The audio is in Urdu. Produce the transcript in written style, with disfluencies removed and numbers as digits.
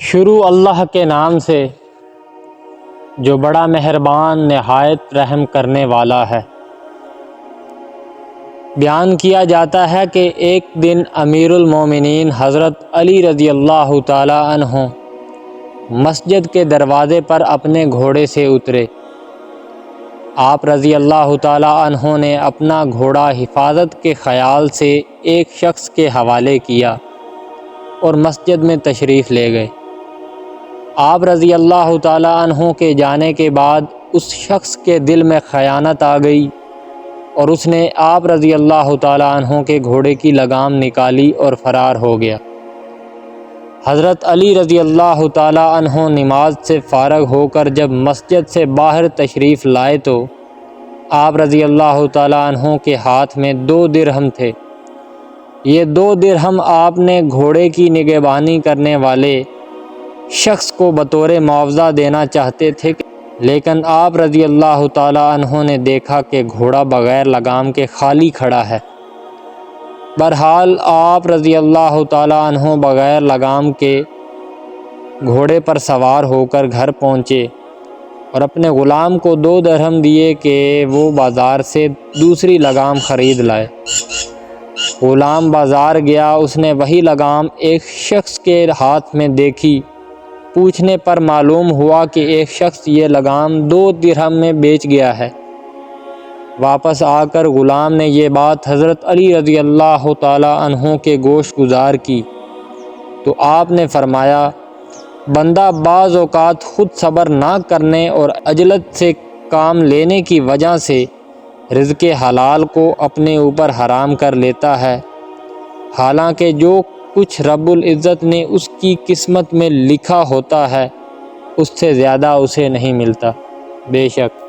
شروع اللہ کے نام سے جو بڑا مہربان نہایت رحم کرنے والا ہے۔ بیان کیا جاتا ہے کہ ایک دن امیر المومنین حضرت علی رضی اللہ تعالی عنہ مسجد کے دروازے پر اپنے گھوڑے سے اترے۔ آپ رضی اللہ تعالی عنہ نے اپنا گھوڑا حفاظت کے خیال سے ایک شخص کے حوالے کیا اور مسجد میں تشریف لے گئے۔ آپ رضی اللہ تعالی عنہ کے جانے کے بعد اس شخص کے دل میں خیانت آ گئی اور اس نے آپ رضی اللہ تعالی عنہ کے گھوڑے کی لگام نکالی اور فرار ہو گیا۔ حضرت علی رضی اللہ تعالی عنہ نماز سے فارغ ہو کر جب مسجد سے باہر تشریف لائے تو آپ رضی اللہ تعالی عنہ کے ہاتھ میں 2 درہم تھے۔ یہ 2 درہم آپ نے گھوڑے کی نگہبانی کرنے والے شخص کو بطور معاوضہ دینا چاہتے تھے، لیکن آپ رضی اللہ تعالی عنہ نے دیکھا کہ گھوڑا بغیر لگام کے خالی کھڑا ہے۔ بہرحال آپ رضی اللہ تعالی عنہ بغیر لگام کے گھوڑے پر سوار ہو کر گھر پہنچے اور اپنے غلام کو 2 درہم دیے کہ وہ بازار سے دوسری لگام خرید لائے۔ غلام بازار گیا، اس نے وہی لگام ایک شخص کے ہاتھ میں دیکھی۔ پوچھنے پر معلوم ہوا کہ ایک شخص یہ لگام 2 درہم میں بیچ گیا ہے۔ واپس آ کر غلام نے یہ بات حضرت علی رضی اللہ تعالی عنہ کے گوش گزار کی تو آپ نے فرمایا، بندہ بعض اوقات خود صبر نہ کرنے اور عجلت سے کام لینے کی وجہ سے رزق حلال کو اپنے اوپر حرام کر لیتا ہے، حالانکہ جو کچھ رب العزت نے اس کی قسمت میں لکھا ہوتا ہے اس سے زیادہ اسے نہیں ملتا۔ بے شک